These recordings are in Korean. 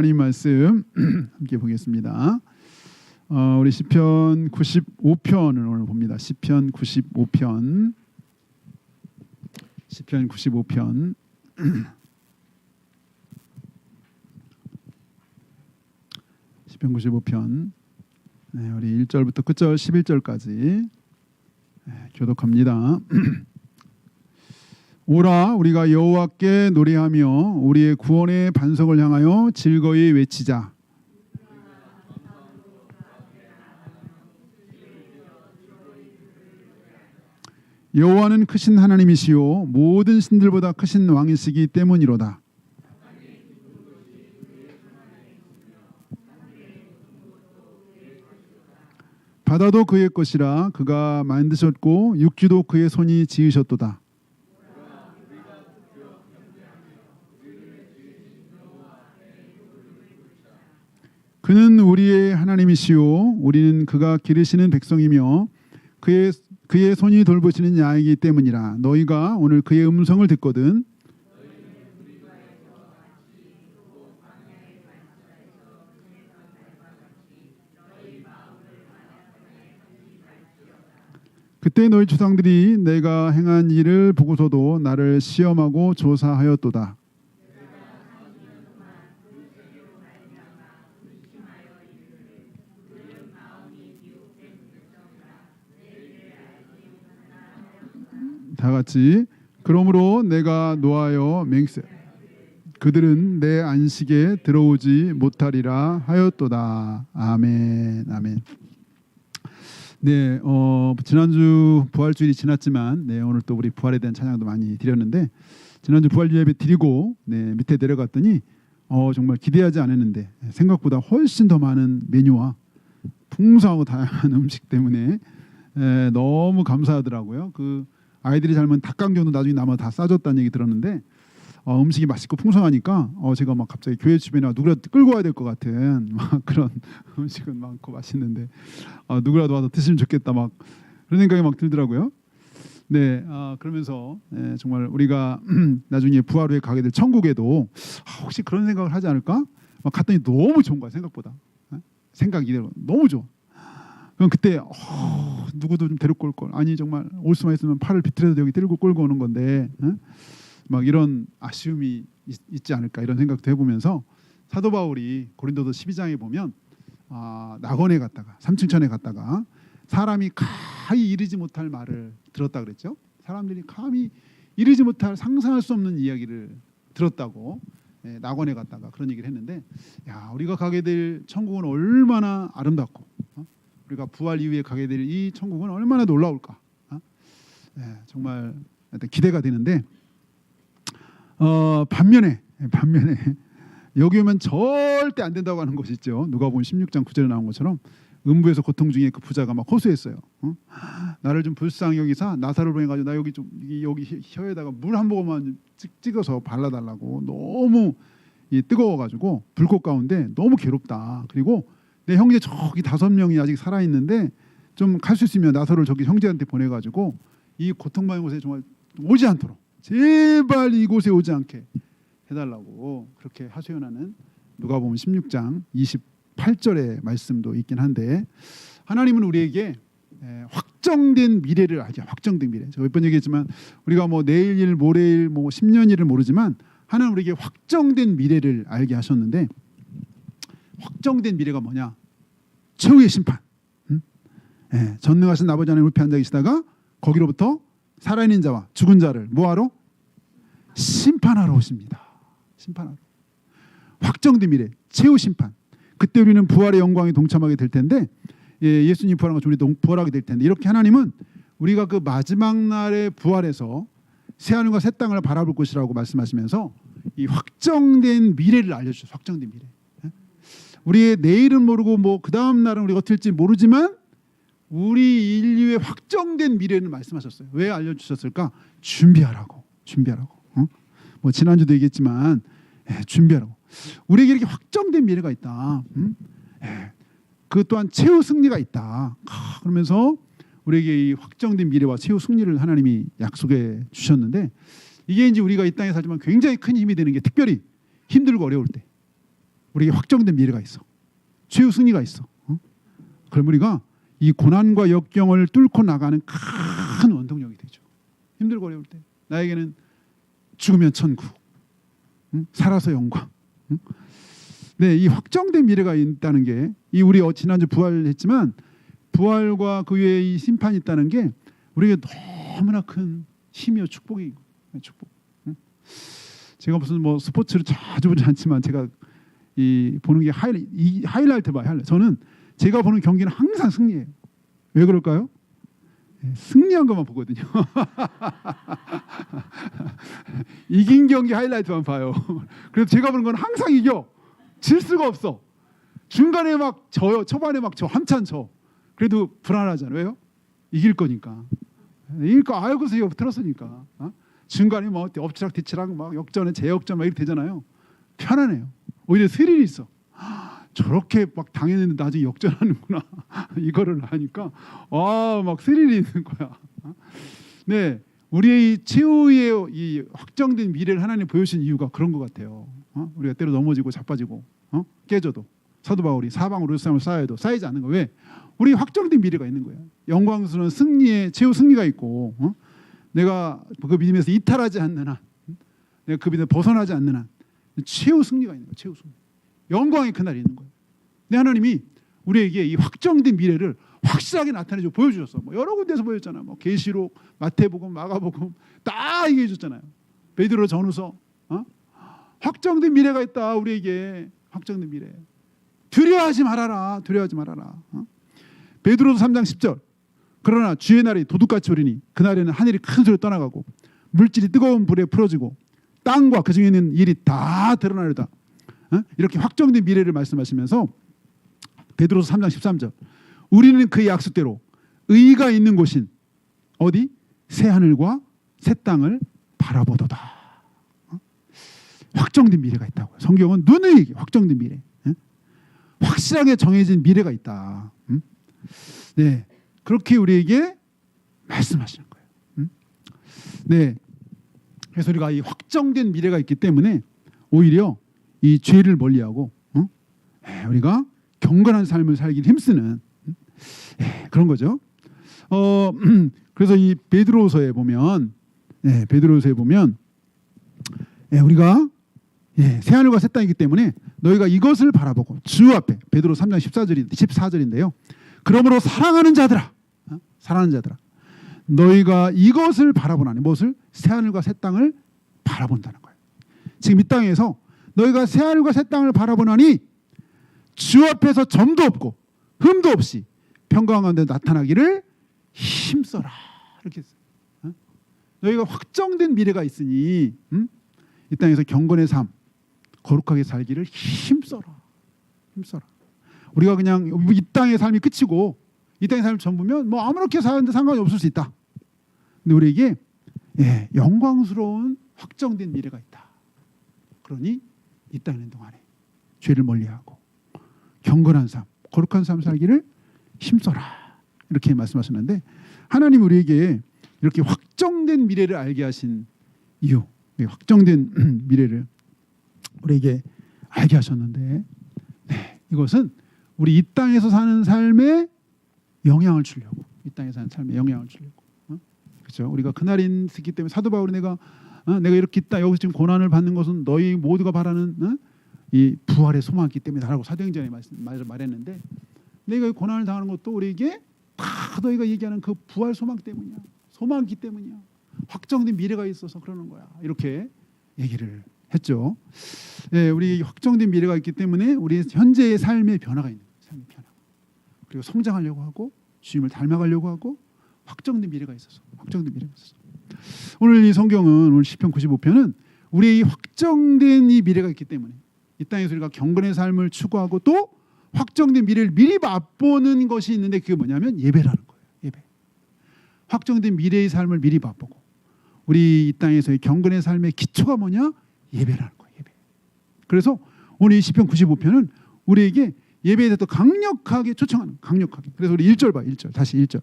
하나님 말씀 함께 보겠습니다. 우리 시편 95편을 오늘 봅니다. 시편 95편. 시편 95편. 시편 95편. 네, 우리 1절부터 끝절 11절까지 교독합니다. 오라 우리가 여호와께 노래하며 우리의 구원의 반석을 향하여 즐거이 외치자. 여호와는 크신 하나님이시요 모든 신들보다 크신 왕이시기 때문이로다. 바다도 그의 것이라 그가 만드셨고 육지도 그의 손이 지으셨도다. 그는 우리의 하나님이시요 우리는 그가 기르시는 백성이며 그의 손이 돌보시는 양이기 때문이라. 너희가 오늘 그의 음성을 듣거든 그때 너희 조상들이 내가 행한 일을 보고서도 나를 시험하고 조사하였도다. 다 같이 그러므로 내가 노하여 맹세 그들은 내 안식에 들어오지 못하리라 하였도다. 아멘. 아멘. 네, 지난주 부활주일이 지났지만 오늘 또 우리 부활에 대한 찬양도 많이 드렸는데 지난주 부활 예배 드리고 밑에 내려갔더니 정말 기대하지 않았는데 생각보다 훨씬 더 많은 메뉴와 풍성하고 다양한 음식 때문에 너무 감사하더라고요. 그 아이들이 잘 먹는 닭강정도 나중에 남아 다 싸줬다는 얘기 들었는데 음식이 맛있고 풍성하니까 제가 막 갑자기 교회 주변에 누구라도 끌고 와야 될 것 같은 막 그런 음식은 많고 맛있는데 누구라도 와서 드시면 좋겠다 막 그런 생각이 막 들더라고요. 네, 그러면서 정말 우리가 나중에 부활 후에 가게 될 천국에도 혹시 그런 생각을 하지 않을까? 막 갔더니 너무 좋은 거야 생각보다. 생각이 이대로 너무 좋아. 그럼 그때 누구도 좀 데리고 올 걸. 아니 정말 올 수만 있으면 팔을 비틀어서 여기 끌고 오는 건데 막 이런 아쉬움이 있지 않을까 이런 생각도 해보면서 사도 바울이 고린도서 12장에 보면 낙원에 갔다가 삼층천에 갔다가 사람이 감히 이르지 못할 말을 들었다 그랬죠. 사람들이 감히 이르지 못할 상상할 수 없는 이야기를 들었다고 낙원에 갔다가 그런 얘기를 했는데 야 우리가 가게 될 천국은 얼마나 아름답고 우리가 부활 이후에 가게 될 이 천국은 얼마나 놀라울까. 정말 기대가 되는데 반면에 여기 오면 절대 안 된다고 하는 것이 있죠. 누가복음 16장 9절에 나온 것처럼 음부에서 고통 중에 그 부자가 막 호소했어요. 나를 좀 불쌍히 여기사 나사를 보내가지고 나 여기 혀에다가 물 한 모금만 찍어서 발라달라고. 너무 뜨거워가지고 불꽃 가운데 너무 괴롭다. 그리고 내 형제 저기 5명이 아직 살아있는데 좀 갈 수 있으면 나사를 저기 형제한테 보내가지고 이 고통받는 곳에 정말 오지 않도록 제발 이곳에 오지 않게 해달라고 그렇게 하소연하는 누가복음 16장 28절의 말씀도 있긴 한데 하나님은 우리에게 확정된 미래를 알죠. 확정된 미래. 제가 몇 번 얘기했지만 우리가 뭐 내일 일, 모레 일, 뭐 10년 일을 모르지만 하나님은 우리에게 확정된 미래를 알게 하셨는데 확정된 미래가 뭐냐? 최후의 심판. 전능하신 아버지 하나님 옆에 앉아 계시다가 거기로부터 살아있는 자와 죽은 자를 뭐하러? 심판하러 오십니다. 심판하러. 확정된 미래, 최후 심판. 그때 우리는 부활의 영광에 동참하게 될 텐데 예수님 부활한 것처럼 우리도 부활하게 될 텐데 이렇게 하나님은 우리가 그 마지막 날의 부활에서 새 하늘과 새 땅을 바라볼 것이라고 말씀하시면서 이 확정된 미래를 알려주셨어요. 확정된 미래. 우리의 내일은 모르고 뭐 그 다음 날은 우리가 어떨지 모르지만 우리 인류의 확정된 미래는 말씀하셨어요. 왜 알려주셨을까? 준비하라고. 뭐 지난주도 얘기했지만 준비하라고. 우리에게 이렇게 확정된 미래가 있다. 그 또한 최후 승리가 있다. 그러면서 우리에게 이 확정된 미래와 최후 승리를 하나님이 약속해 주셨는데 이게 이제 우리가 이 땅에 살지만 굉장히 큰 힘이 되는 게 특별히 힘들고 어려울 때 우리에게 확정된 미래가 있어. 최후 승리가 있어. 그럼 우리가 이 고난과 역경을 뚫고 나가는 큰 원동력이 되죠. 힘들고 어려울 때 나에게는 죽으면 천국, 살아서 영광. 네, 이 확정된 미래가 있다는 게, 이 우리 지난주 부활했지만 부활과 그 위에 이 심판이 있다는 게 우리에게 너무나 큰 힘이요 축복이고, 축복. 제가 무슨 뭐 스포츠를 자주 보지 않지만 제가 이 보는 게 하이라이트 봐요. 저는 제가 보는 경기는 항상 승리예요. 왜 그럴까요? 승리한 것만 보거든요. 이긴 경기 하이라이트만 봐요. 그래서 제가 보는 건 항상 이겨. 질 수가 없어. 중간에 막 져요. 초반에 막 져. 한참 져. 그래도 불안하잖아요. 왜요? 이길 거니까. 이길 거 알고서 이거 들었으니까. 중간에 뭐 엎치락뒤치락 막 역전에 재역전 막 이렇게 되잖아요. 편안해요. 오히려 스릴이 있어. 저렇게 막 당했는데 나중에 역전하는구나. 이거를 하니까 막 스릴이 있는 거야. 네, 우리의 최후의 이 확정된 미래를 하나님 보여주신 이유가 그런 것 같아요. 우리가 때로 넘어지고 자빠지고 깨져도 사도 바울이 사방으로 예루살렘을 쌓아도 쌓이지 않는 거. 왜? 우리 확정된 미래가 있는 거예요. 영광스러운 승리의 최후 승리가 있고, 내가 그 믿음에서 이탈하지 않는 한, 내가 그 믿음에서 벗어나지 않는 한 최후 승리가 있는 거예요. 최후 승리. 영광의 그날이 있는 거예요. 근데 하나님이 우리에게 이 확정된 미래를 확실하게 나타내주고 보여주셨어. 뭐 여러 군데서 보여줬잖아요. 뭐 계시록, 마태복음, 마가복음 다 얘기해 줬잖아요. 베드로 전후서. 확정된 미래가 있다. 우리에게 확정된 미래. 두려워하지 말아라. 두려워하지 말아라. 베드로서 3장 10절. 그러나 주의 날이 도둑같이 오리니 그날에는 하늘이 큰 소리로 떠나가고 물질이 뜨거운 불에 풀어지고 땅과 그 중에 있는 일이 다 드러나리다. 이렇게 확정된 미래를 말씀하시면서 베드로서 3장 13절. 우리는 그의 약속대로 의가 있는 곳인 어디? 새 하늘과 새 땅을 바라보도다. 확정된 미래가 있다고요. 성경은 눈을 얘기해. 확정된 미래. 확실하게 정해진 미래가 있다. 네, 그렇게 우리에게 말씀하시는 거예요. 네, 그래서 우리가 이 확정된 미래가 있기 때문에 오히려 이 죄를 멀리하고 우리가 경건한 삶을 살기 힘쓰는 그런 거죠. 그래서 이 베드로서에 보면, 우리가 새하늘과 새 땅이기 때문에 너희가 이것을 바라보고 주 앞에, 베드로 3장 14절인데요. 그러므로 사랑하는 자들아, 너희가 이것을 바라보나니, 무엇을? 새하늘과 새 땅을 바라본다는 거예요. 지금 이 땅에서 너희가 새하늘과 새 땅을 바라보나니 주 앞에서 점도 없고 흠도 없이 평강 가운데 나타나기를 힘써라. 이렇게 했어요. 너희가 확정된 미래가 있으니 이 땅에서 경건의 삶, 거룩하게 살기를 힘써라. 우리가 그냥 이 땅의 삶이 끝이고 이 땅의 삶이 전부면 뭐 아무렇게 사는데 상관이 없을 수 있다. 근데 우리에게 영광스러운 확정된 미래가 있다. 그러니 이 땅에 있는 동안에 죄를 멀리하고 경건한 삶, 거룩한 삶 살기를 힘써라. 이렇게 말씀하셨는데, 하나님 우리에게 이렇게 확정된 미래를 알게 하신 이유, 확정된 미래를 우리에게 알게 하셨는데, 이것은 우리 이 땅에서 사는 삶에 영향을 주려고, 이 땅에 사는 삶에 영향을 주려고, 그렇죠? 우리가 그날이 있기 때문에 사도 바울이 내가 이렇게 있다, 여기서 지금 고난을 받는 것은 너희 모두가 바라는 이 부활의 소망이기 때문이다라고 사도행전에 말했는데, 내가 고난을 당하는 것도 우리에게 다 너희가 얘기하는 그 부활 소망 때문이야, 소망이기 때문이야, 확정된 미래가 있어서 그러는 거야, 이렇게 얘기를 했죠. 우리 확정된 미래가 있기 때문에 우리 현재의 삶의 변화가 있는 거예요. 삶의 변화. 그리고 성장하려고 하고 주님을 닮아가려고 하고 확정된 미래가 있어서, 오늘 이 성경은, 오늘 시편 95편은 우리의 이 확정된 이 미래가 있기 때문에 이 땅에서 우리가 경건의 삶을 추구하고 또 확정된 미래를 미리 맛보는 것이 있는데, 그게 뭐냐면 예배라는 거예요. 예배. 확정된 미래의 삶을 미리 맛보고, 우리 이 땅에서의 경건의 삶의 기초가 뭐냐? 예배라는 거예요. 예배. 그래서 오늘 이 시편 95편은 우리에게 예배에 대해서 강력하게 초청하는, 강력하게. 그래서 우리 1절 봐. 1절. 다시 1절.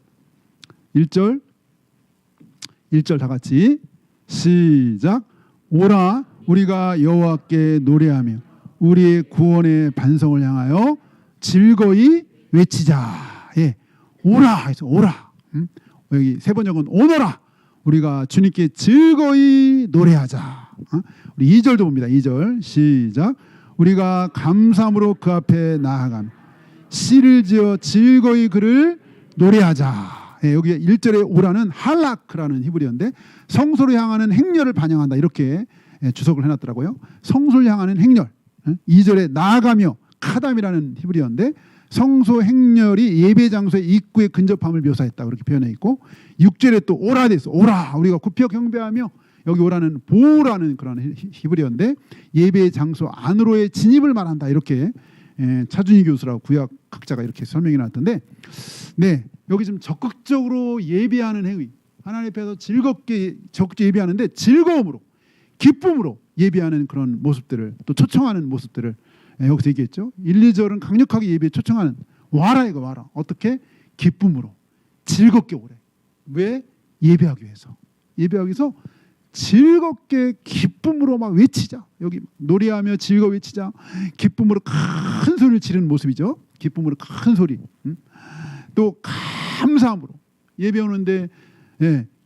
1절 다 같이 시작. 오라 우리가 여호와께 노래하며 우리의 구원의 반성을 향하여 즐거이 외치자. 예, 오라 해서 오라. 여기 세 번역은 오너라. 우리가 주님께 즐거이 노래하자. 우리 2절도 봅니다. 2절 시작. 우리가 감사함으로 그 앞에 나아가며 시를 지어 즐거이 그를 노래하자. 예, 여기 1절에 오라는 할라크라는 히브리어인데 성소를 향하는 행렬을 반영한다. 이렇게 주석을 해놨더라고요. 성소를 향하는 행렬. 2절에 나아가며 카담이라는 히브리어인데 성소 행렬이 예배 장소의 입구에 근접함을 묘사했다. 그렇게 표현해 있고 6절에 또 오라 됐어. 오라. 우리가 굽혀 경배하며 여기 오라는 보라는 그런 히브리어인데 예배 장소 안으로의 진입을 말한다. 이렇게 차준희 교수라고 구약 학자가 이렇게 설명해 놨던데 네, 여기 좀 적극적으로 예배하는 행위. 하나님 앞에서 즐겁게 적극 예배하는데 즐거움으로 기쁨으로 예배하는 그런 모습들을 또 초청하는 모습들을 여기서 얘기했죠. 1, 2절은 강력하게 예배에 초청하는 와라 이거 와라. 어떻게? 기쁨으로 즐겁게 오래. 왜? 예배하기 위해서. 예배하기 위해서 즐겁게 기쁨으로 막 외치자. 여기 노래하며 즐거워 외치자. 기쁨으로 큰 소리를 지르는 모습이죠. 기쁨으로 큰 소리. 또 감사함으로 예배 오는데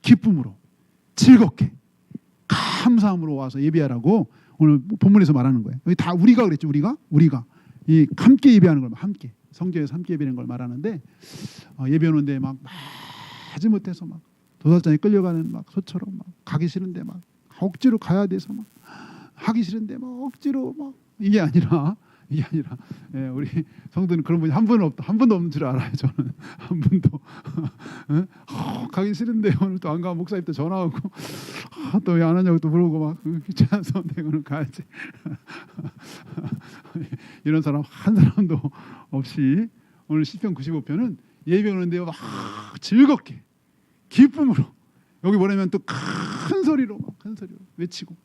기쁨으로 즐겁게 감사함으로 와서 예배하라고 오늘 본문에서 말하는 거예요. 여기 다 우리가 그랬죠. 우리가 이 함께 예배하는 걸 성경에서 함께 예배하는 걸 말하는데 예배 오는데 막 하지 못해서 막 도살장에 끌려가는 막 소처럼 막 가기 싫은데 막 억지로 가야 돼서 막 하기 싫은데 막 억지로 막 이게 아니라 우리 성도는 그런 분이 한 번도 없는 줄 알아요. 저는 한 번도 가기 싫은데 오늘 또 안 가면 목사님 또 전화 오고 또 왜 안 하냐고 또 물어보고 막 귀찮아서 내가 오늘 가야지. 이런 사람 한 사람도 없이 오늘 시편 95편은 예배 오는데 막 즐겁게 기쁨으로 여기 뭐냐면 또 큰 소리로 외치고.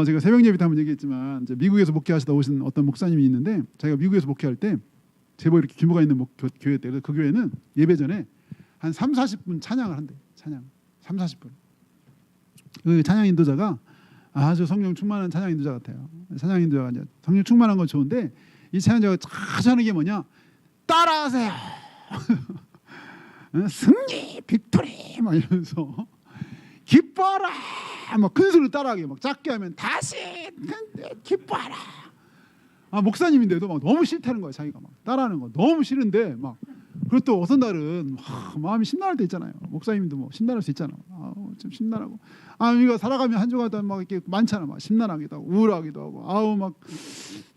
제가 새벽 예배 때 한번 얘기했지만 이제 미국에서 목회하시다 오신 어떤 목사님이 있는데 자기가 미국에서 목회할 때 제법 이렇게 규모가 있는 교회 때 그 교회는 예배 전에 한 3, 40분 찬양을 한대. 찬양 3, 40분. 그 찬양 인도자가 아주 성령 충만한 찬양 인도자 같아요. 찬양 인도자가 이제 성령 충만한 건 좋은데 이 찬양 인도자가 자주 하는 게 뭐냐? 따라하세요. 승리, 빅토리 막 이러면서 기뻐하라. 막 큰 소리로 따라하게 막 작게 하면 다시 기뻐하라. 목사님인데도 막 너무 싫다는 거야. 자기가 막 따라하는 거 너무 싫은데 막 그리고 또 어떤 날은 마음이 심란할 때 있잖아요. 목사님도 뭐 심란할 수 있잖아. 좀 심란하고 우리가 살아가면 한 주마다 막 이렇게 많잖아. 막 심란하기도 하고 우울하기도 하고 막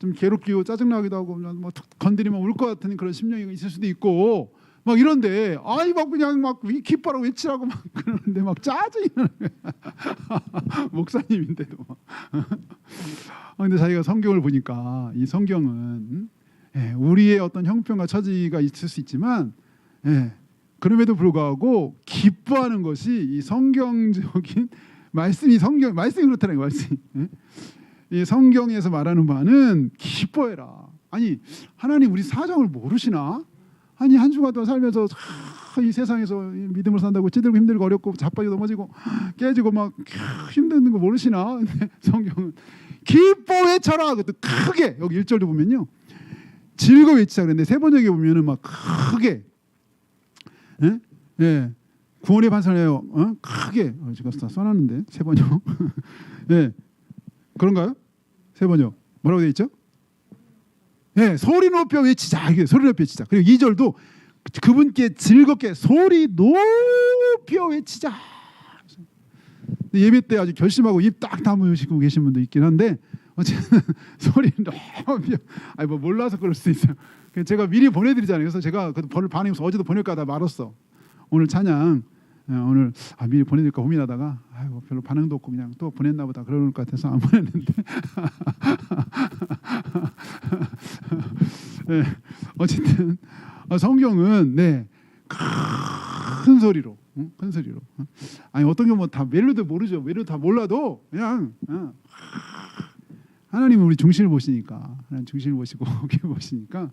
좀 괴롭기고 짜증나기도 하고 뭐 건드리면 울 것 같은 그런 심령이 있을 수도 있고 막 이런데 막 그냥 막 기뻐라고 외치라고 막 그러는데 막 짜증이 나는 거야. 목사님인데도 막. 근데 자기가 성경을 보니까 이 성경은 우리의 어떤 형편과 처지가 있을 수 있지만 그럼에도 불구하고 기뻐하는 것이 이 성경적인 말씀이 그렇다는 거예요. 말씀이. 이 성경에서 말하는 바는 기뻐해라. 아니 하나님 우리 사정을 모르시나? 아니 한 주간 동안 살면서 이 세상에서 믿음을 산다고 찌들고 힘들고 어렵고 자빠지고 넘어지고 깨지고 막 힘든 거 모르시나? 근데 성경은 기뻐 외쳐라. 그것도 크게 여기 1절도 보면요 즐거워 외치자 그랬는데 세 번역에 보면은 막 크게 구원의 반성해요. 크게 제가 써놨는데 세 번역 그런가요? 세 번역 뭐라고 돼 있죠? 소리 높여 외치자. 이게 소리 높여 외치자. 그리고 2절도 그분께 즐겁게 소리 높여 외치자. 예배 때 아주 결심하고 입 딱 다무시고 계신 분도 있긴 한데 어쨌든 소리 높여 뭐 몰라서 그럴 수도 있어요. 제가 미리 보내드리잖아요. 그래서 제가 그 반응이 없어 어제도 보낼까 하다 말았어. 오늘 찬양 오늘 미리 보내드릴까 고민하다가 별로 반응도 없고 그냥 또 보냈나 보다 그럴 것 같아서 안 보냈는데 어쨌든 성경은 큰 소리로 어떤 경우 다 멜로디 모르죠. 멜로디 다 몰라도 그냥 하나님은 우리 중심을 보시니까 하나님 중심을 보시고 보시니까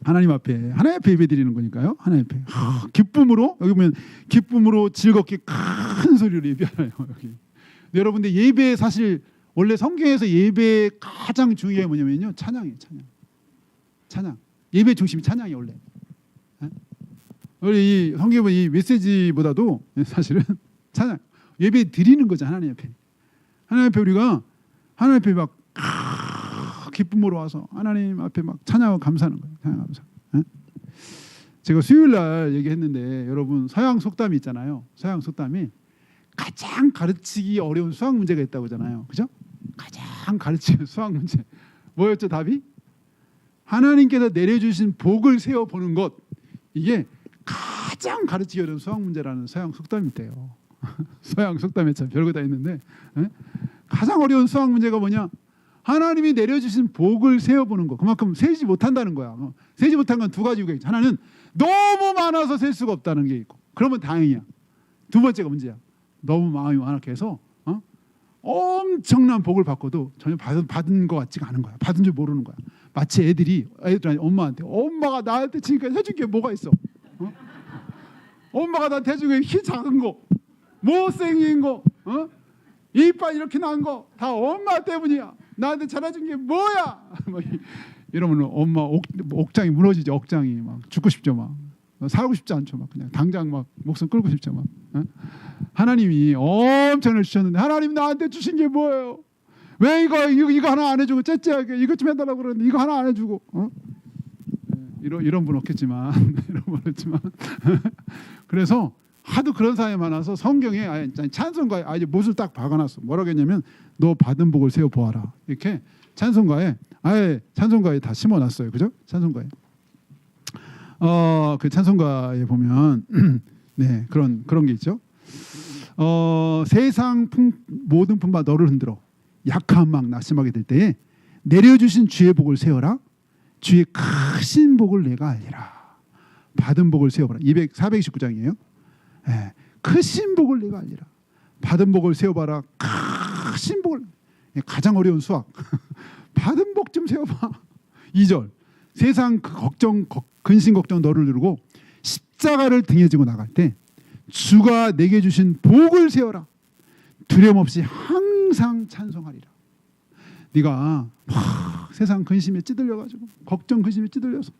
하나님 앞에 예배 드리는 거니까요. 하나님 앞에 기쁨으로 여기 보면 기쁨으로 즐겁게 큰 소리로 예배하나요. 여기 여러분들 예배에 사실 원래 성경에서 예배의 가장 중요한 게 뭐냐면요, 찬양이에요. 찬양. 예배 중심이 찬양이 원래. 우리 이 성경의 이 메시지보다도 사실은 찬양. 예배 드리는 거죠, 하나님 앞에. 하나님 앞에 우리가 하나님 앞에 막 기쁨으로 와서 하나님 앞에 막 찬양하고 감사하는 거예요. 찬양하면서. 제가 수요일 날 얘기했는데 여러분 서양 속담이 있잖아요. 서양 속담이 가장 가르치기 어려운 수학 문제가 있다고 하잖아요. 그죠? 가장 가르치는 수학 문제. 뭐였죠, 답이? 하나님께서 내려주신 복을 세어보는 것. 이게 가장 가르치기 어려운 수학 문제라는 서양 속담이 있대요. 서양 속담에 참 별거 다 있는데 가장 어려운 수학 문제가 뭐냐? 하나님이 내려주신 복을 세어보는 거. 그만큼 세지 못한다는 거야. 세지 못한 건 두 가지 이유가 있죠. 하나는 너무 많아서 셀 수가 없다는 게 있고, 그러면 다행이야. 두 번째가 문제야. 너무 마음이 완악해서 엄청난 복을 받고도 전혀 받은 것 같지가 않은 거야. 받은 줄 모르는 거야. 마치 애들이 엄마한테, 엄마가 나한테 지금까지 해준 게 뭐가 있어? 엄마가 나한테 해준 게 키 작은 거, 못생긴 거, 이빨 이렇게 난 거 다 엄마 때문이야. 나한테 잘해준 게 뭐야? 이러면 엄마 옥장이 무너지죠. 억장이 막 죽고 싶죠. 막 살고 싶지 않죠. 막 그냥 당장 막 목숨 끌고 싶죠. 막 하나님이 엄청나게 주셨는데 하나님 나한테 주신 게 뭐예요? 왜 이거 하나 안 해주고 째째하게 이것 좀 해달라고 그러는데 이거 하나 안 해주고 이런 분 없겠지만 이런 분 없지만 그래서 하도 그런 사람이 많아서 성경에 찬송가에 아예 못을 딱 박아놨어. 뭐라고 했냐면 너 받은 복을 세워 보아라. 이렇게 찬송가에 아예 찬송가에 다 심어놨어요. 그죠? 찬송가에 그 찬송가에 보면 네 그런 게 있죠. 세상 모든 품바 너를 흔들어 약한 막 낙심하게 될 때에 내려주신 주의 복을 세워라. 주의 크신 복을 내가 알리라. 받은 복을 세워봐라. 429장이에요. 네, 크신 복을 내가 알리라. 받은 복을 세워봐라. 크신 복을. 가장 어려운 수학. 받은 복 좀 세워봐. 2절. 세상 근심 걱정 너를 누르고 십자가를 등에 지고 나갈 때 주가 내게 주신 복을 세워라. 두려움 없이 항상 찬송하리라. 네가 세상 근심에 찌들려가지고 걱정 근심에 찌들려서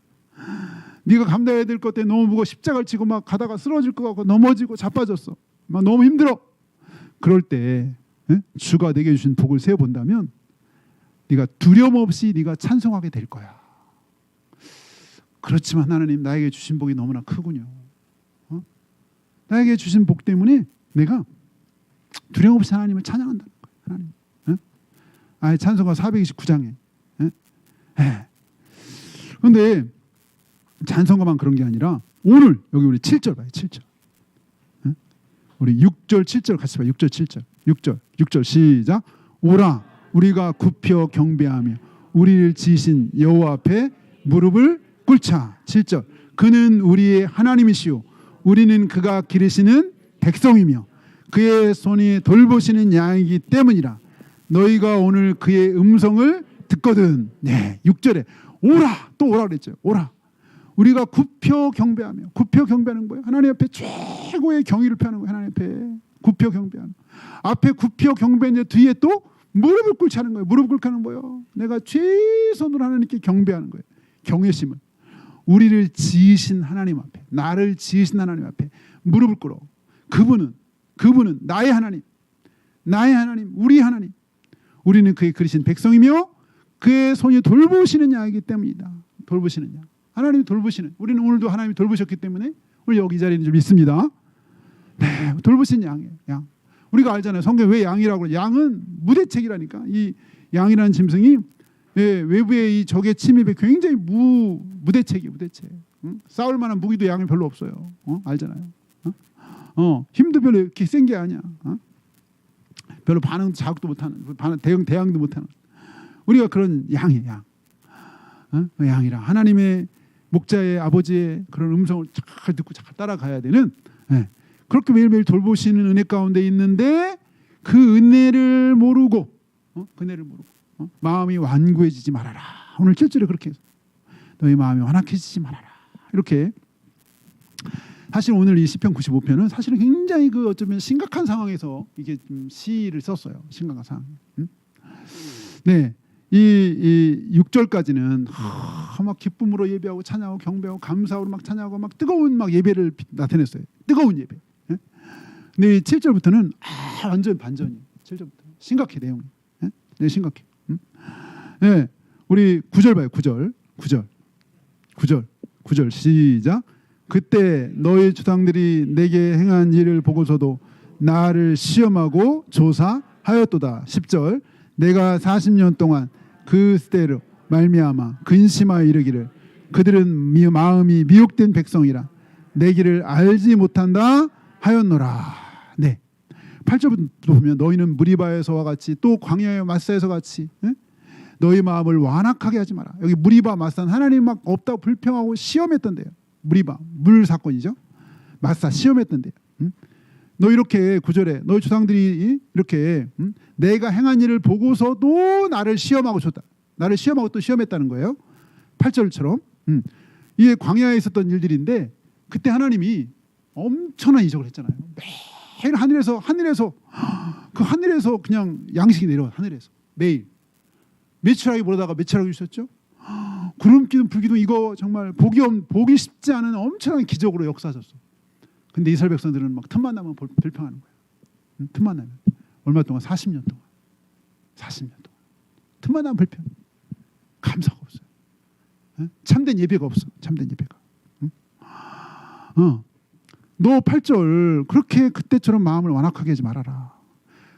네가 감당해야 될 것 때문에 너무 무거워 십자가를 치고 막 가다가 쓰러질 것 같고 넘어지고 자빠졌어. 막 너무 힘들어. 그럴 때 주가 내게 주신 복을 세어본다면 네가 두려움 없이 네가 찬송하게 될 거야. 그렇지만 하나님 나에게 주신 복이 너무나 크군요. 나에게 주신 복 때문에 내가 두려움 없이 하나님을 찬양한다는 거예요. 하나님. 아예 찬송가 429장에. 그런데 찬송가만 그런 게 아니라 오늘 여기 우리 7절 봐요. 7절. 우리 6절 7절 같이 봐요. 6절 7절. 6절 시작. 오라 우리가 굽혀 경배하며 우리를 지으신 여호와 앞에 무릎을 꿇자. 7절. 그는 우리의 하나님이시오. 우리는 그가 기르시는 백성이며 그의 손이 돌보시는 양이기 때문이라. 너희가 오늘 그의 음성을 듣거든. 네, 6절에 오라 또 오라 그랬죠. 오라. 우리가 굽혀 경배하며. 굽혀 경배하는 거예요. 하나님 앞에 최고의 경의를 표하는 거예요. 하나님 앞에 굽혀 경배하는. 앞에 굽혀 경배하는데 뒤에 또 무릎을 꿇지 하는 거예요. 무릎을 꿇게 하는 거예요. 내가 최선으로 하나님께 경배하는 거예요. 경외심을. 우리를 지으신 하나님 앞에, 나를 지으신 하나님 앞에 무릎을 꿇어. 그분은 나의 하나님, 우리 하나님. 우리는 그의 그리신 백성이며 그의 손이 돌보시는 양이기 때문이다. 돌보시는 양. 하나님이 돌보시는. 우리는 오늘도 하나님이 돌보셨기 때문에 오늘 여기 이 자리에 좀 있습니다. 네, 돌보신 양이에요. 양. 우리가 알잖아요. 성경 왜 양이라고 그래요? 양은 무대책이라니까. 이 양이라는 짐승이 외부의 이 적의 침입에 굉장히 무대책이에요. 무대책. 싸울 만한 무기도 양이 별로 없어요. 알잖아요. 힘도 별로 이렇게 센 게 아니야. 별로 반응 자극도 못하는, 대응도 못하는. 우리가 그런 양이에요. 양. 양이라 하나님의 목자의 아버지의 그런 음성을 잘 듣고 잘 따라가야 되는. 그렇게 매일매일 돌보시는 은혜 가운데 있는데 그 은혜를 모르고 마음이 완고해지지 말아라. 오늘 7절에 그렇게 해서 너희 마음이 완악해지지 말아라. 이렇게. 사실 오늘 이 시편 95편은 사실은 굉장히 어쩌면 심각한 상황에서 이게 좀 시를 썼어요. 심각한 상황. 네, 이 6절까지는 막 기쁨으로 예배하고 찬양하고 경배하고 감사하고 막 찬양하고 막 뜨거운 막 예배를 나타냈어요. 뜨거운 예배. 예? 근데 7절부터는 완전 반전이에요. 7절부터 심각해 내용이. 예? 네, 심각해. 네, 우리 9절 봐요. 9절 시작. 그때 너희 조상들이 내게 행한 일을 보고서도 나를 시험하고 조사하였도다. 10절 내가 40년 동안 그 때로 말미암아 근심하여 이르기를 그들은 마음이 미혹된 백성이라 내 길을 알지 못한다 하였노라. 네, 8절부터 보면 너희는 무리바에서와 같이 또 광야의 마사에서 같이 너희 마음을 완악하게 하지 마라. 여기 무리바 마사는 하나님 막 없다고 불평하고 시험했던데요. 무리바 물 사건이죠. 마사 시험했던데요. 너 이렇게 9절에 너희 조상들이 이렇게 내가 행한 일을 보고서도 나를 시험하고 줬다. 나를 시험하고 또 시험했다는 거예요. 8절처럼 이게 광야에 있었던 일들인데 그때 하나님이 엄청난 이적을 했잖아요. 매일 하늘에서 그 하늘에서 그냥 양식이 내려와. 하늘에서 매일 메추라기 보다가 메추라기 주셨죠. 구름 기둥 불기둥 이거 정말 보기 쉽지 않은 엄청난 기적으로 역사하셨어. 근데 이스라엘 백성들은 막 틈만 나면 불평하는 거예요. 틈만 나면 얼마 동안 40년 동안 틈만 나면 불평. 감사가 없어요. 참된 예배가 없어. 참된 예배가. 너 8절 그렇게 그때처럼 마음을 완악하게 하지 말아라.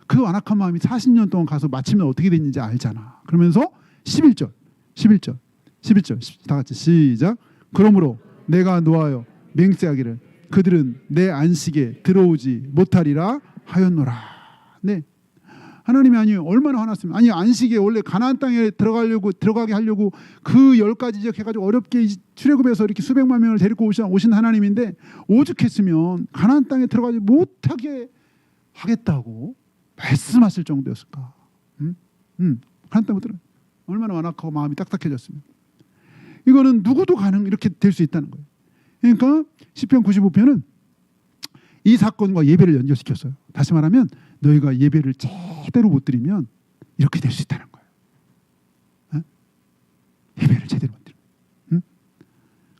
그 완악한 마음이 40년 동안 가서 마침내 어떻게 됐는지 알잖아. 그러면서 11절 다 같이 시작. 그러므로 내가 노하여 맹세하기를 그들은 내 안식에 들어오지 못하리라 하였노라. 네, 하나님이 아니 얼마나 화났으면 아니 안식에 원래 가나안 땅에 들어가게 하려고 그 10가지 지적해가지고 어렵게 출애굽해서 이렇게 수백만 명을 데리고 오신 하나님인데 오죽했으면 가나안 땅에 들어가지 못하게 하겠다고 말씀하실 정도였을까? 가나안 땅에 들어 얼마나 완악하고 마음이 딱딱해졌으면 이거는 누구도 이렇게 될 수 있다는 거예요. 그러니까 시편 95편은 이 사건과 예배를 연결시켰어요. 다시 말하면 너희가 예배를 제대로 못 드리면 이렇게 될 수 있다는 거예요. 예배를 제대로 못 드리면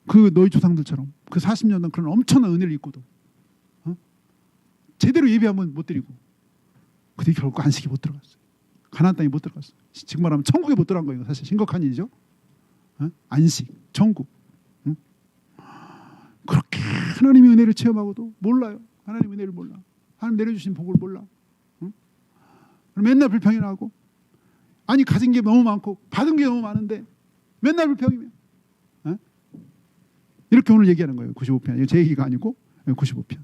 그 너희 조상들처럼 그 40년 동안 그런 엄청난 은혜를 입고도 제대로 예배하면 못 드리고 그들이 결국 안식에 못 들어갔어요. 가나안 땅에 못 들어갔어요. 지금 말하면 천국에 못 들어간 거예요. 사실 심각한 일이죠. 안식, 천국. 그렇게 하나님의 은혜를 체험하고도 몰라요. 하나님 은혜를 몰라. 하나님 내려주신 복을 몰라. 맨날 불평이나 하고 아니 가진 게 너무 많고 받은 게 너무 많은데 맨날 불평이면 이렇게 오늘 얘기하는 거예요. 95편. 이거 제 얘기가 아니고 95편.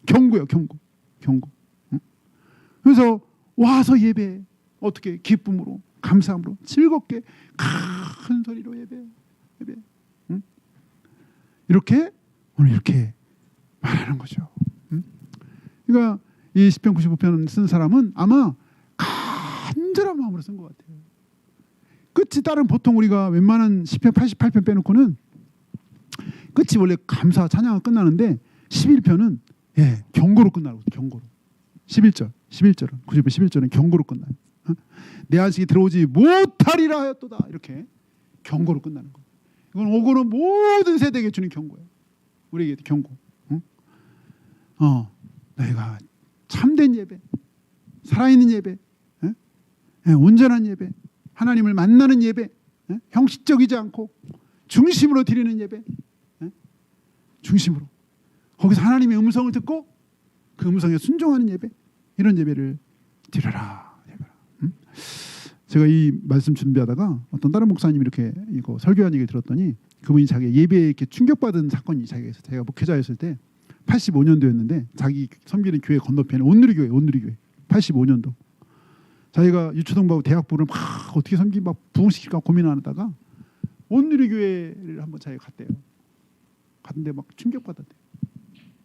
경고예요. 경고. 그래서 와서 예배 어떻게 기쁨으로 감사함으로 즐겁게 큰 소리로 예배. 이렇게 오늘 이렇게 말하는 거죠. 그러니까 이 시편 95편 쓴 사람은 아마 간절한 마음으로 쓴 것 같아요. 끝이 다른 보통 우리가 웬만한 시편 88편 빼놓고는 끝이 원래 감사 찬양가 끝나는데 11편은 경고로 끝나고 경고로 11절은 95편 11절은 경고로 끝나요. 내 안식에 들어오지 못하리라 하였도다 이렇게 경고로 끝나는 거예요. 이건 오고는 모든 세대에게 주는 경고예요. 우리에게 경고. 너희가 참된 예배, 살아있는 예배, 온전한 예배, 하나님을 만나는 예배, 형식적이지 않고 중심으로 드리는 예배, 중심으로 거기서 하나님의 음성을 듣고 그 음성에 순종하는 예배, 이런 예배를 드려라. 제가 이 말씀 준비하다가 어떤 다른 목사님이 이렇게 이거 설교한 얘기를 들었더니 그분이 자기 예배에 이렇게 충격받은 사건이 자기가 있어요. 제가 목회자였을 때 85년도였는데 자기 섬기는 교회 건너편에 온누리교회 85년도 자기가 유초동부하고 대학부를 막 어떻게 막 부흥시킬까 고민하다가 온누리교회를 한번 자기가 갔대요. 갔는데 막 충격받았대요.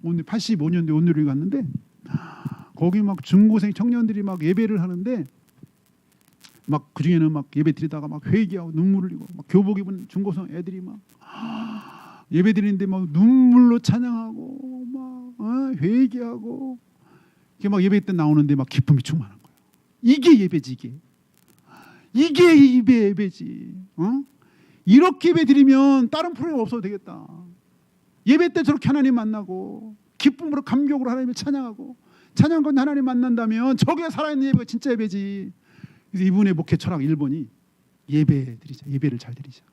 오늘 85년도에 온누리 갔는데 거기 막 중고생 청년들이 막 예배를 하는데 막 그 중에는 막 예배 드리다가 막 회개하고 눈물을 흘리고 막 교복 입은 중고생 애들이 막 예배 드리는데 막 눈물로 찬양하고 막 회개하고 이게 막 예배 때 나오는데 막 기쁨이 충만한 거예요. 이게 예배지 이게. 이게 예배지. 이렇게 예배 드리면 다른 프로그램 없어도 되겠다. 예배 때 저렇게 하나님 만나고 기쁨으로 감격으로 하나님을 찬양하고 찬양권 하나님 만난다면 저게 살아있는 예배가 진짜 예배지. 그래서 이분의 목회 철학 1번이 예배 드리자. 예배를 잘 드리자.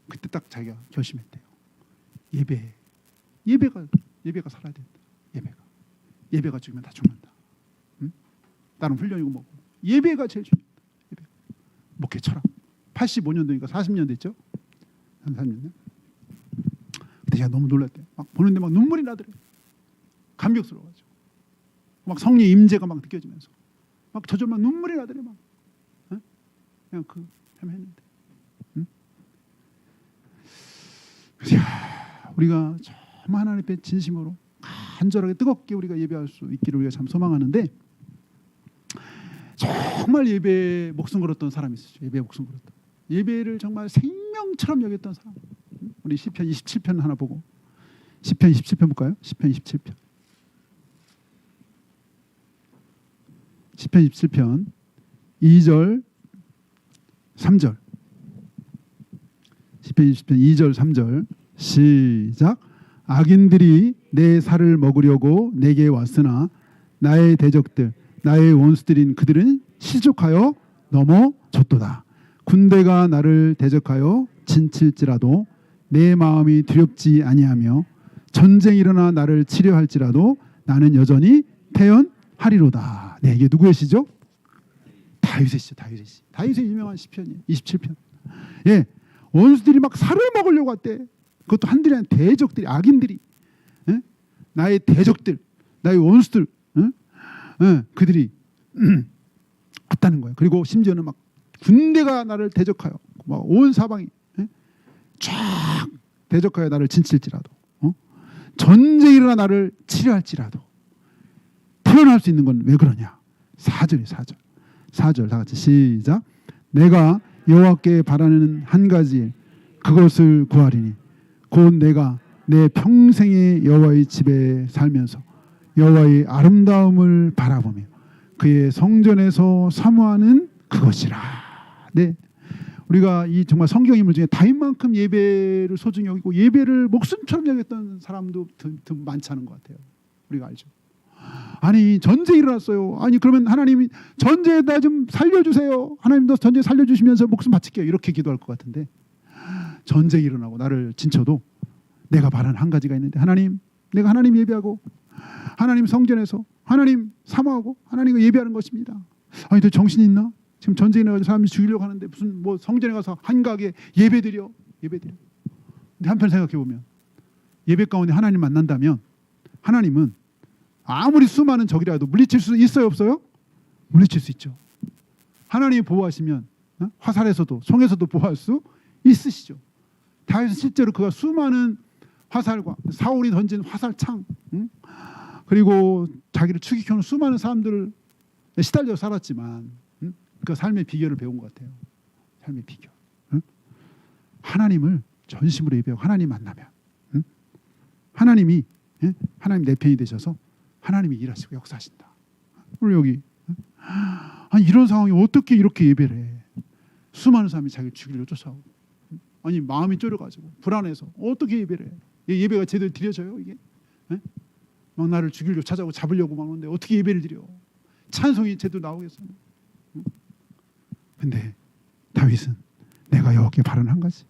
그때 딱 자기가 결심했대요. 예배가 살아야 된다. 예배가 죽으면 다 죽는다. 다른 훈련이고 뭐고 예배가 제일 중요하다. 예배. 목회 철학. 85년도니까 40년 됐죠? 33년. 그때 제가 너무 놀랐대요. 막 보는데 막 눈물이 나더래요. 감격스러워가지고. 막 성령의 임재가 막 느껴지면서 막 저절로 막 눈물이 나더래요. 막. 그냥 그 했는데. 그래서 우리가 정말 하나님 앞에 진심으로 간절하게 뜨겁게 우리가 예배할 수 있기를 우리가 참 소망하는데 정말 예배에 목숨 걸었던 사람이 있었죠. 예배에 목숨 걸었던. 예배를 정말 생명처럼 여겼던 사람. 우리 시편 27편 하나 보고 시편 27편 볼까요? 시편 27편. 시편 27편 2절 3절. 시편 27편 2절 3절 시작. 악인들이 내 살을 먹으려고 내게 왔으나 나의 대적들 나의 원수들인 그들은 실족하여 넘어졌도다. 군대가 나를 대적하여 진칠지라도 내 마음이 두렵지 아니하며 전쟁이 일어나 나를 치려할지라도 나는 여전히 태연하리로다. 네, 이게 누구의 시죠? 다윗의 시죠. 다윗의 유명한 시편이에요. 27편. 예, 원수들이 막 살을 먹으려고 왔대. 그것도 한들이 아니라 대적들이, 악인들이, 나의 대적들, 나의 원수들, 그들이 왔다는 거예요. 그리고 심지어는 막 군대가 나를 대적하여 막 온 사방이 쫙 대적하여 나를 진칠지라도 전쟁이 일어나 나를 치료할지라도 태어날 수 있는 건 왜 그러냐? 4절이에요. 4절 다 같이 시작. 내가 여호와께 바라는 한 가지 그것을 구하리니 곧 내가 내 평생의 여호와의 집에 살면서 여호와의 아름다움을 바라보며 그의 성전에서 사모하는 그것이라. 네, 우리가 이 정말 성경 인물 중에 다윗만큼 예배를 소중히 여기고 예배를 목숨처럼 여겼던 사람도 더 많지 않은 것 같아요. 우리가 알죠. 아니 전쟁이 일어났어요. 아니 그러면 하나님이 전쟁에다 좀 살려주세요. 하나님도 전쟁 살려주시면서 목숨 바칠게요. 이렇게 기도할 것 같은데 전쟁이 일어나고 나를 진쳐도 내가 바라는 한 가지가 있는데 하나님, 내가 하나님 예배하고 하나님 성전에서 하나님 사모하고 하나님과 예배하는 것입니다. 아니 너 정신 있나? 지금 전쟁에 나가서 사람들이 죽이려고 하는데 무슨 뭐 성전에 가서 한가하게 예배드려. 근데 한편 생각해 보면 예배 가운데 하나님 만난다면 하나님은 아무리 수많은 적이라도 물리칠 수 있어요, 없어요? 물리칠 수 있죠. 하나님이 보호하시면 화살에서도 총에서도 보호할 수 있으시죠. 다윗은 실제로 그가 수많은 화살과 사울이 던진 화살창, 그리고 자기를 추격하는 수많은 사람들을 시달려 살았지만 그 삶의 비결을 배운 것 같아요. 삶의 비결. 하나님을 전심으로 예배하고 하나님 만나면 하나님이 하나님 내 편이 되셔서 하나님이 일하시고 역사하신다. 오늘 여기 아니 이런 상황이 어떻게 이렇게 예배를 해? 수많은 사람이 자기를 죽이려 쫓아오고 아니 마음이 쫄여가지고 불안해서 어떻게 예배를 해? 예배가 제대로 드려져요 이게? 막 나를 죽이려 찾아오고 잡으려고 막 오는데 어떻게 예배를 드려? 찬송이 제대로 나오겠어요? 근데 다윗은 내가 여호와께 바라는 한 가지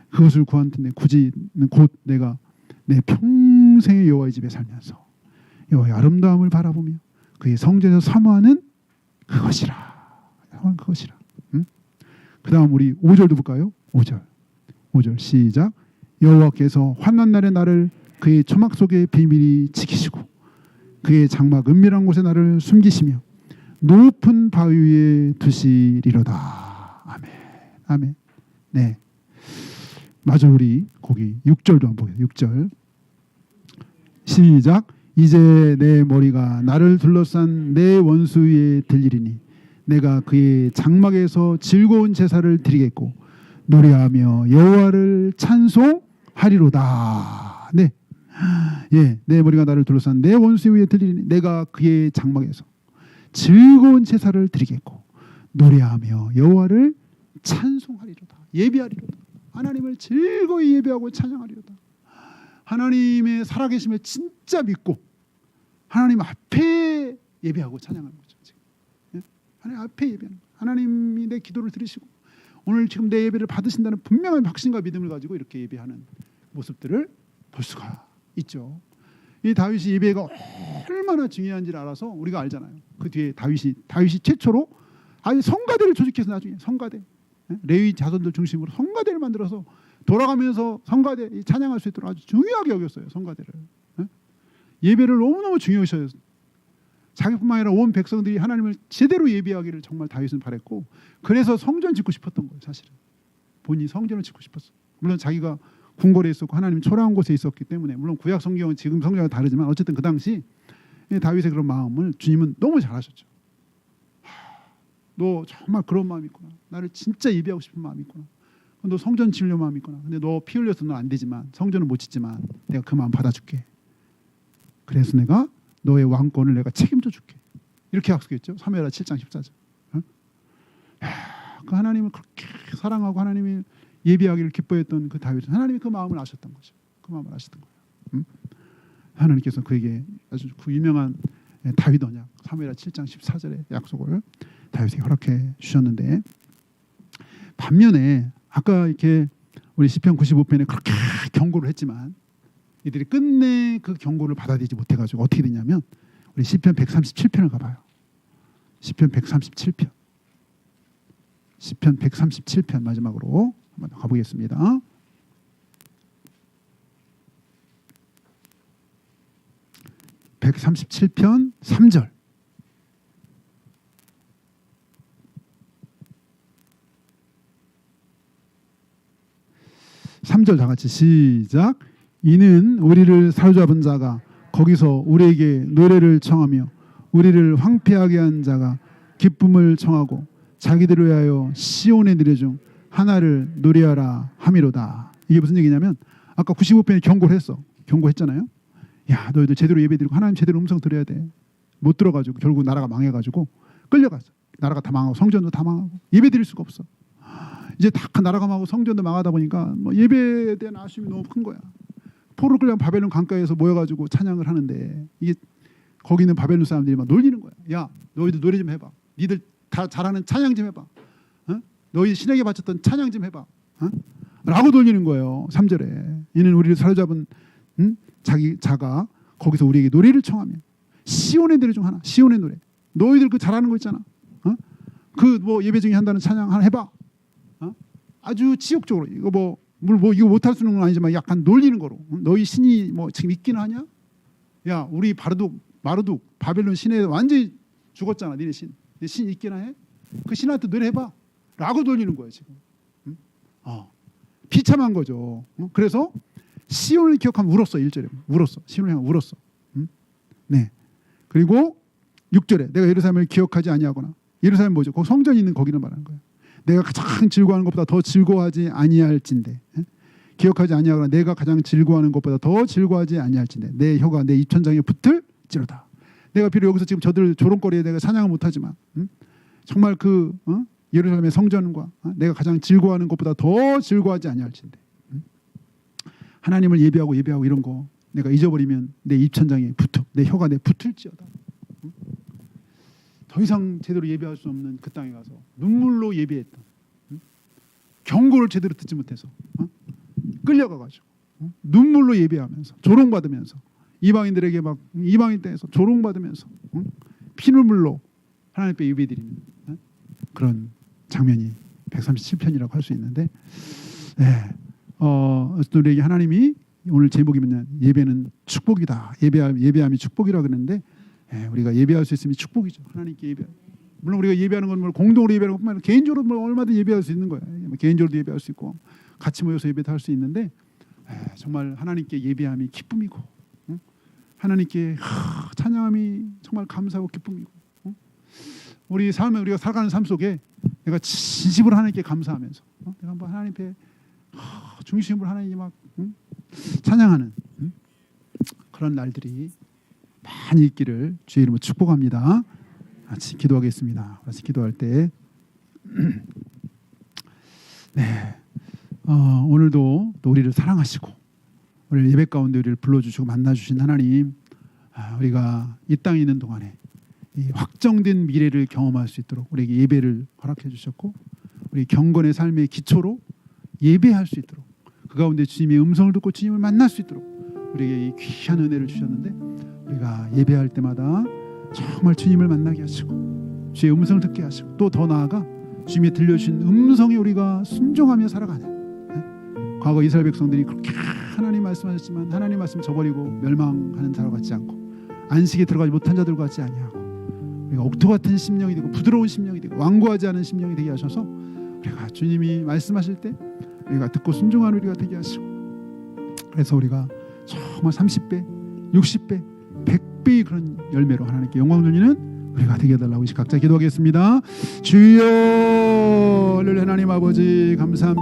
그것을 구한데 굳이 곧 내가 내 평생의 여호와의 집에 살면서 여호와의 아름다움을 바라보며 그의 성전에서 사모하는 그것이라. 그 다음 우리 5절도 볼까요? 5절 시작. 여호와께서 환난 날에 나를 그의 초막 속에 비밀히 지키시고 그의 장막 은밀한 곳에 나를 숨기시며 높은 바위 위에 두시리로다. 아멘. 네. 마저 우리 거기 6절도 한번 보게요. 6절 시작. 이제 내 머리가 나를 둘러싼 내 원수 위에 들리리니 내가 그의 장막에서 즐거운 제사를 드리겠고 노래하며 여호와를 찬송하리로다. 네, 예, 내 머리가 나를 둘러싼 내 원수 위에 들리니 내가 그의 장막에서 즐거운 제사를 드리겠고 노래하며 여호와를 찬송하리로다. 예배하리로다. 하나님을 즐거이 예배하고 찬양하리로다. 하나님의 살아계심을 진짜 믿고 하나님 앞에 예배하고 찬양하는 거죠. 지금. 예? 하나님 앞에 예배하는 거예요. 하나님이 내 기도를 들으시고 오늘 지금 내 예배를 받으신다는 분명한 확신과 믿음을 가지고 이렇게 예배하는 모습들을 볼 수가 있죠. 이 다윗이 예배가 얼마나 중요한지를 알아서 우리가 알잖아요. 그 뒤에 다윗이 최초로 아니 성가대를 조직해서 나중에 성가대 레위 자손들 중심으로 성가대를 만들어서 돌아가면서 성가대 찬양할 수 있도록 아주 중요하게 여겼어요. 성가대를. 예배를 너무너무 중요시해요. 자기뿐만 아니라 온 백성들이 하나님을 제대로 예배하기를 정말 다윗은 바랬고 그래서 성전 짓고 싶었던 거예요. 사실은 본인이 성전을 짓고 싶었어. 물론 자기가 궁궐에 있었고 하나님 초라한 곳에 있었기 때문에 물론 구약 성경은 지금 성경과 다르지만 어쨌든 그 당시 다윗의 그런 마음을 주님은 너무 잘 아셨죠. 너 정말 그런 마음이 있구나. 나를 진짜 예배하고 싶은 마음이 있구나. 너 성전 지으려는 마음이 있구나. 근데 너 피 흘려서 너 안 되지만 성전은 못 짓지만 내가 그 마음 받아줄게. 그래서 내가 너의 왕권을 내가 책임져 줄게. 이렇게 약속했죠. 사무엘하 7장 14절. 그 하나님을 그렇게 사랑하고 하나님이 예배하기를 기뻐했던 그 다윗은 하나님이 그 마음을 아셨던 거죠. 그 마음을 아셨던 거예요. 하나님께서 그에게 아주 그 유명한 다윗 언약 사무엘하 7장 14절의 약속을 다윗에게 허락해 주셨는데 반면에 아까 이렇게 우리 시편 95편에 그렇게 경고를 했지만 이들이 끝내 그 경고를 받아들이지 못해가지고 어떻게 되냐면 우리 시편 137편을 가봐요. 시편 137편. 시편 137편 마지막으로 한번 가보겠습니다. (137편) 3절. (3절) 다 같이 시작. 이는 우리를 사로잡은 자가 거기서 우리에게 노래를 청하며 우리를 황폐하게 한 자가 기쁨을 청하고 자기들을 위하여 시온의 노래 중 하나를 노래하라 함이로다. 이게 무슨 얘기냐면 아까 95편에 경고를 했어. 경고했잖아요. 야, 너희들 제대로 예배드리고 하나님 제대로 음성 들어야 돼. 못 들어가지고 결국 나라가 망해가지고 끌려갔어. 나라가 다 망하고 성전도 다 망하고 예배드릴 수가 없어. 이제 다 나라가 망하고 성전도 망하다 보니까 뭐 예배에 대한 아쉬움이 너무 큰 거야. 포로 끌려 바벨론 강가에서 모여가지고 찬양을 하는데 이게 거기 있는 바벨론 사람들이 막 놀리는 거야. 야, 너희들 노래 좀 해봐. 니들 다 잘하는 찬양 좀 해봐. 어? 너희 신에게 바쳤던 찬양 좀 해봐. 어? 라고 놀리는 거예요. 3절에 이는 우리를 사로잡은 자가 거기서 우리에게 노래를 청하며 시온의 노래 중 하나. 시온의 노래. 너희들 그 잘하는 거 있잖아. 어? 그 뭐 예배 중에 한다는 찬양 하나 해봐. 어? 아주 지역적으로 이거 뭐 이거 못할 수는 아니지만 약간 놀리는 거로. 너희 신이 뭐 지금 있기는 하냐? 야, 우리 마르둑 바벨론 신에 완전히 죽었잖아. 니네 신. 네 신 있기나 해? 그 신한테 노래해봐. 라고 돌리는 거예요 지금. 비참한 거죠. 그래서 시온을 기억하면 울었어. 1절에 울었어. 시온을 향해 울었어. 네. 그리고 6절에 내가 예루살렘을 기억하지 아니하거나 예루살렘 뭐죠? 거기 성전이 있는 거기를 말하는 거예요. 내가 가장 즐거워하는 것보다 더 즐거워하지 아니할진대. 기억하지 아니하거나 내가 가장 즐거워하는 것보다 더 즐거워하지 아니할진대. 내 혀가 내 입천장에 붙을지로다. 내가 비록 여기서 지금 저들 조롱거리에 내가 찬양을 못하지만 정말 그 예루살렘의 성전과 내가 가장 즐거워하는 것보다 더 즐거워하지 아니할진대. 하나님을 예배하고 이런 거 내가 잊어버리면 내 입천장에 내 혀가 내 붙을지어다. 더 이상 제대로 예배할 수 없는 그 땅에 가서 눈물로 예배했던 경고를 제대로 듣지 못해서 끌려가가지고 눈물로 예배하면서 조롱받으면서 이방인들에게 막 이방인 땅에서 조롱받으면서 피눈물로 하나님께 예배드리는 그런 장면이 137편이라고 할 수 있는데 우리에게 하나님이 오늘 제목이 뭐냐 예배는 축복이다. 예배함이 축복이라 그러는데 우리가 예배할 수 있으면 축복이죠. 하나님께 예배. 물론 우리가 예배하는 건 공동으로 예배하는 것뿐만 아니라 개인적으로 얼마든지 예배할 수 있는 거예요. 개인적으로도 예배할 수 있고 같이 모여서 예배도 할 수 있는데 정말 하나님께 예배함이 기쁨이고 하나님께 찬양함이 정말 감사하고 기쁨이고 우리 삶에 우리가 살아가는 삶 속에 내가 진심으로 하나님께 감사하면서 내가 한번 하나님 앞에 중심으로 하나님께 막 찬양하는 그런 날들이 많이 있기를 주의 이름으로 축복합니다. 같이 기도하겠습니다. 같이 기도할 때 네, 오늘도 또 우리를 사랑하시고 우리 예배 가운데 우리를 불러주시고 만나주신 하나님, 우리가 이 땅에 있는 동안에 이 확정된 미래를 경험할 수 있도록 우리에게 예배를 허락해 주셨고, 우리 경건의 삶의 기초로 예배할 수 있도록, 그 가운데 주님의 음성을 듣고 주님을 만날 수 있도록 우리에게 이 귀한 은혜를 주셨는데, 우리가 예배할 때마다 정말 주님을 만나게 하시고 주의 음성을 듣게 하시고, 또 더 나아가 주님이 들려주신 음성에 우리가 순종하며 살아가는, 과거 이스라엘 백성들이 그렇게 하나님 말씀하셨지만 하나님 말씀 저버리고 멸망하는 자와 같지 않고 안식에 들어가지 못한 자들과 같지 아니하고, 우리가 옥토 같은 심령이 되고 부드러운 심령이 되고 완고하지 않은 심령이 되게 하셔서, 우리가 주님이 말씀하실 때 우리가 듣고 순종하는 우리가 되게 하시고, 그래서 우리가 정말 30배, 60배, 100배의 그런 열매로 하나님께 영광 돌리는 우리가 되게 해달라고 이제 각자 기도하겠습니다. 주여, 할렐루야. 하나님 아버지 감사합니다.